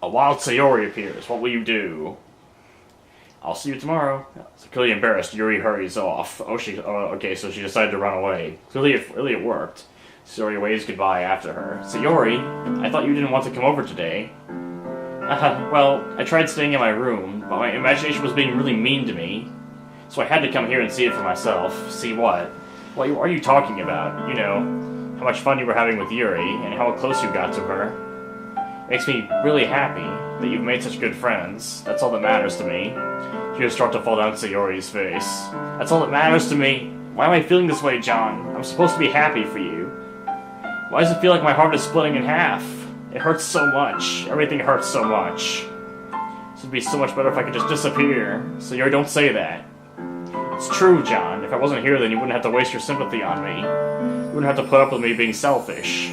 A wild Sayori appears. What will you do? I'll see you tomorrow. So clearly embarrassed, Yuri hurries off. Okay, so she decided to run away. Clearly it worked. Sayori waves goodbye after her. Sayori, I thought you didn't want to come over today. Well, I tried staying in my room, but my imagination was being really mean to me. So I had to come here and see it for myself. See what? What are you talking about? You know, how much fun you were having with Yuri, and how close you got to her. Makes me really happy that you've made such good friends. That's all that matters to me. Tears start to fall down Sayori's face. That's all that matters to me. Why am I feeling this way, John? I'm supposed to be happy for you. Why does it feel like my heart is splitting in half? It hurts so much. Everything hurts so much. This would be so much better if I could just disappear. Sayori, don't say that. It's true, John. If I wasn't here, then you wouldn't have to waste your sympathy on me. You wouldn't have to put up with me being selfish.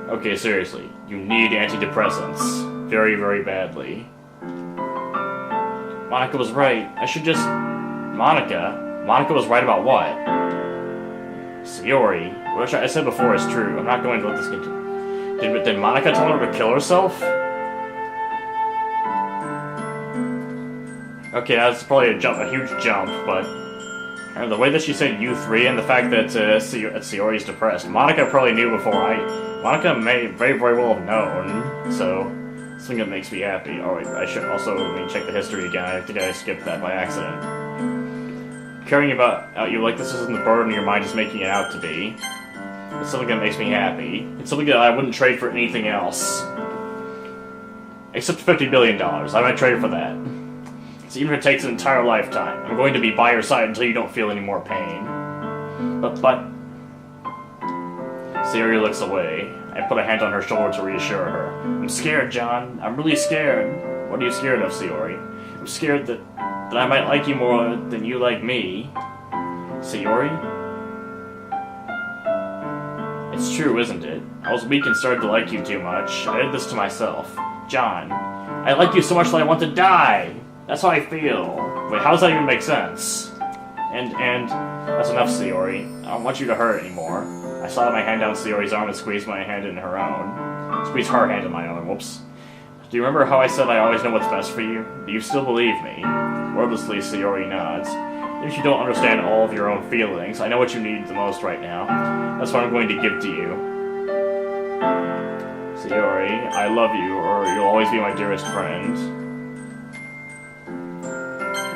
Okay, seriously. You need antidepressants. Very, very badly. Monica was right. I should just... Monica? Monica was right about what? Sayori. What I said before is true. I'm not going to let this continue. Did Monica tell her to kill herself? Okay, that's probably a huge jump, but the way that she said you three and the fact that Sayori is depressed, Monica probably knew before Monica may very, very well have known, so something that makes me happy. Alright, I should also check the history again. I think I skipped that by accident. Caring about you like this isn't the burden your mind is making it out to be. It's something that makes me happy. It's something that I wouldn't trade for anything else. Except $50 billion. I might trade for that. So even if it takes an entire lifetime, I'm going to be by your side until you don't feel any more pain. But... Sayori looks away. I put a hand on her shoulder to reassure her. I'm scared, John. I'm really scared. What are you scared of, Sayori? I'm scared that I might like you more than you like me. Sayori? It's true, isn't it? I was weak and started to like you too much. I did this to myself. John, I like you so much that I want to die! That's how I feel. Wait, how does that even make sense? And that's enough, Sayori. I don't want you to hurt anymore. I slid my hand down Sayori's arm and squeezed my hand in her own. Squeezed her hand in my own, whoops. Do you remember how I said I always know what's best for you? Do you still believe me? Wordlessly, Sayori nods. If you don't understand all of your own feelings, I know what you need the most right now. That's what I'm going to give to you. Sayori, I love you, or you'll always be my dearest friend.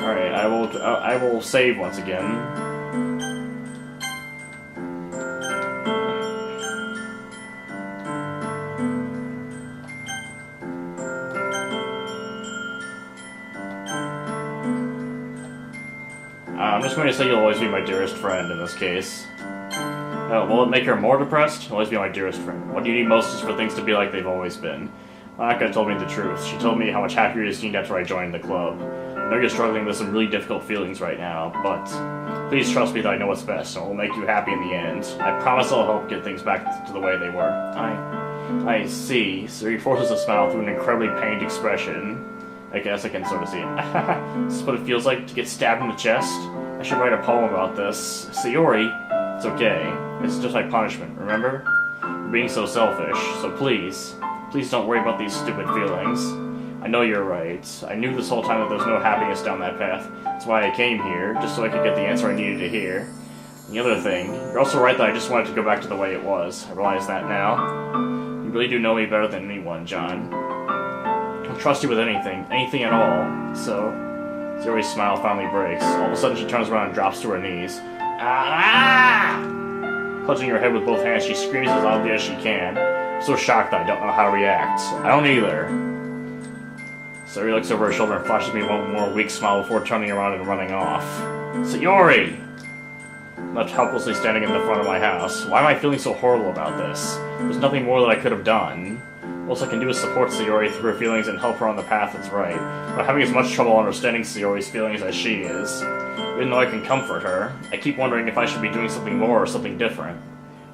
Alright, I will save once again. I'm just going to say you'll always be my dearest friend in this case. Will it make her more depressed? You'll always be my dearest friend. What you need most is for things to be like they've always been. Monica told me the truth. She told me how much happier you seemed after I joined the club. I know you're struggling with some really difficult feelings right now, but please trust me that I know what's best, and it will make you happy in the end. I promise I'll help get things back to the way they were. I see. So he forces a smile through an incredibly pained expression. I guess I can sort of see it. This is what it feels like to get stabbed in the chest. I should write a poem about this. Sayori, it's okay. It's just my punishment, remember? You're being so selfish, so please don't worry about these stupid feelings. I know you're right. I knew this whole time that there's no happiness down that path. That's why I came here, just so I could get the answer I needed to hear. And the other thing, you're also right that I just wanted to go back to the way it was. I realize that now. You really do know me better than anyone, John. I'll trust you with anything at all. So, Sayori's smile finally breaks. All of a sudden she turns around and drops to her knees. Ah! Clutching her head with both hands, she screams as loudly as she can. I'm so shocked that I don't know how to react. I don't either. Sayori looks over her shoulder and flashes me one more weak smile before turning around and running off. Sayori! I'm left helplessly standing in the front of my house. Why am I feeling so horrible about this? There's nothing more that I could have done. All I can do is support Sayori through her feelings and help her on the path that's right. But having as much trouble understanding Sayori's feelings as she is. Even though I can comfort her, I keep wondering if I should be doing something more or something different.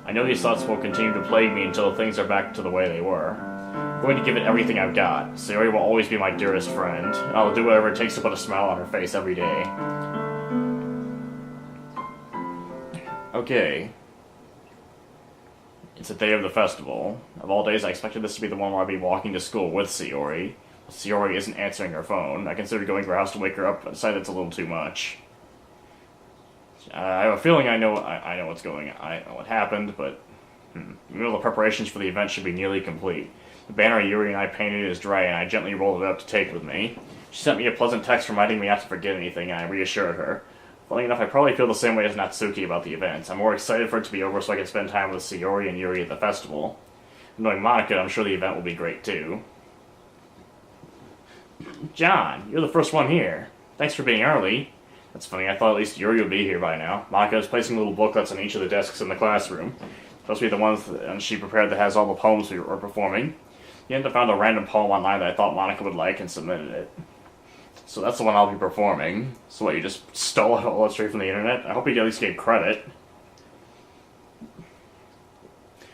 I know these thoughts will continue to plague me until things are back to the way they were. I'm going to give it everything I've got. Sayori will always be my dearest friend, and I'll do whatever it takes to put a smile on her face every day. Okay. It's the day of the festival. Of all days, I expected this to be the one where I'd be walking to school with Sayori. Sayori isn't answering her phone. I considered going to her house to wake her up, but decided it's a little too much. I have a feeling I know what's going on. I know what happened, but even though the preparations for the event should be nearly complete. The banner Yuri and I painted is dry, and I gently rolled it up to take with me. She sent me a pleasant text reminding me not to forget anything, and I reassured her. Funny enough, I probably feel the same way as Natsuki about the event. I'm more excited for it to be over so I can spend time with Sayori and Yuri at the festival. Knowing Monica, I'm sure the event will be great too. John, you're the first one here. Thanks for being early. That's funny, I thought at least Yuri would be here by now. Monica is placing little booklets on each of the desks in the classroom. Supposed to be the ones that she prepared that has all the poems we were performing. The end I found a random poem online that I thought Monica would like and submitted it. So that's the one I'll be performing. So what, you just stole it all straight from the internet? I hope you at least gave credit.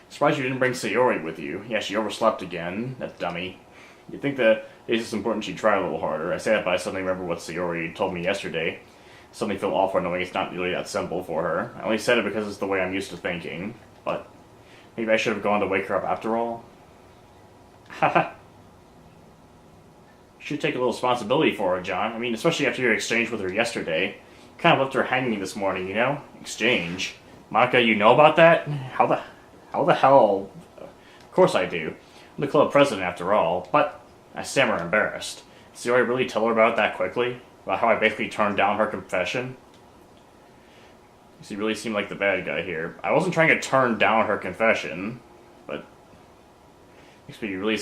Surprised you didn't bring Sayori with you. Yeah, she overslept again. That dummy. You'd think that it's important she'd try a little harder. I say that, but I suddenly remember what Sayori told me yesterday. Suddenly feel awful knowing it's not really that simple for her. I only said it because it's the way I'm used to thinking. But maybe I should have gone to wake her up after all. Haha. You should take a little responsibility for her, John. I mean, especially after your exchange with her yesterday. You kind of left her hanging this morning, you know? Exchange. Monica, you know about that? How the hell? Of course I do. I'm the club president after all, but I stammer embarrassed. Did Sayori really tell her about it that quickly? About how I basically turned down her confession? He really seemed like the bad guy here. I wasn't trying to turn down her confession, but it makes me really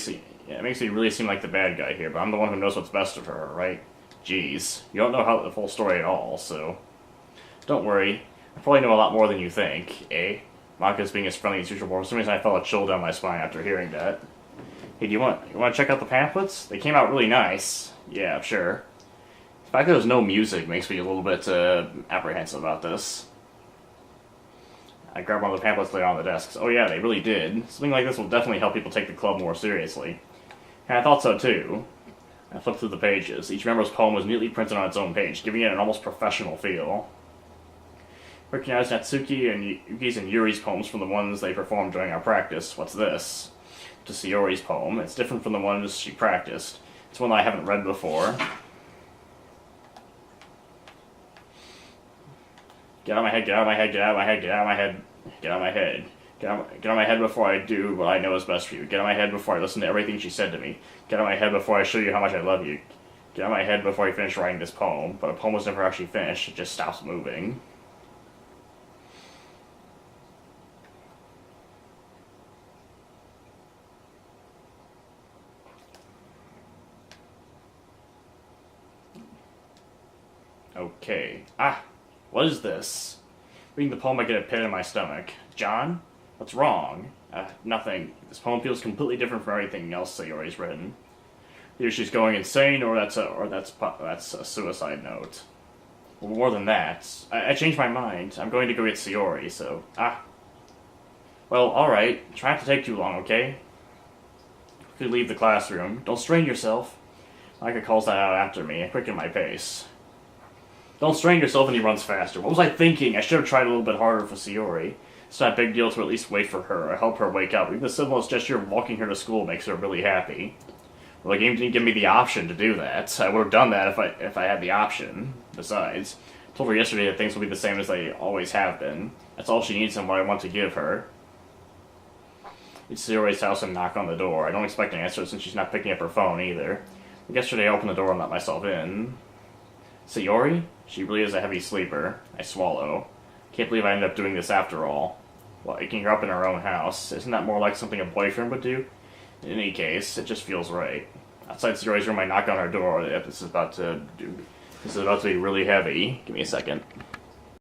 seem like the bad guy here, but I'm the one who knows what's best for her, right? Jeez. You don't know the full story at all, so don't worry. I probably know a lot more than you think, eh? Monica's being as friendly as usual, but for some reason I felt a chill down my spine after hearing that. Hey, you want to check out the pamphlets? They came out really nice. Yeah, sure. The fact that there's no music makes me a little bit apprehensive about this. I grabbed one of the pamphlets laid on the desks. Oh yeah, they really did. Something like this will definitely help people take the club more seriously. And I thought so too. I flipped through the pages. Each member's poem was neatly printed on its own page, giving it an almost professional feel. Recognize Natsuki and Yuki's and Yuri's poems from the ones they performed during our practice. What's this? To Sayori's poem. It's different from the ones she practiced. It's one that I haven't read before. Get out of my head, get out of my head, get out of my head, get out of my head, get out of my head. Get out of my head before I do what I know is best for you. Get out of my head before I listen to everything she said to me. Get out of my head before I show you how much I love you. Get out of my head before I finish writing this poem. But a poem was never actually finished, it just stops moving. Okay. What is this? Reading the poem, I get a pit in my stomach. John? What's wrong? Nothing. This poem feels completely different from everything else Sayori's written. Either she's going insane, or that's a suicide note. Well, more than that, I changed my mind. I'm going to go get Sayori, so well, alright. Try not to take too long, okay? Quickly leave the classroom. Don't strain yourself. Micah calls that out after me. I quicken my pace. Don't strain yourself, and he runs faster. What was I thinking? I should have tried a little bit harder for Sayori. It's not a big deal to at least wait for her, or help her wake up. Even the simplest gesture of walking her to school makes her really happy. Well, the game didn't give me the option to do that. I would have done that if I had the option. Besides, I told her yesterday that things will be the same as they always have been. That's all she needs and what I want to give her. It's Sayori's house and knock on the door. I don't expect an answer since she's not picking up her phone either. But yesterday I opened the door and let myself in. Sayori? She really is a heavy sleeper. I swallow. Can't believe I ended up doing this after all. Waking her up in her own house. Isn't that more like something a boyfriend would do? In any case, it just feels right. Outside Sayori's room, I knock on her door. This is about to be really heavy. Give me a second.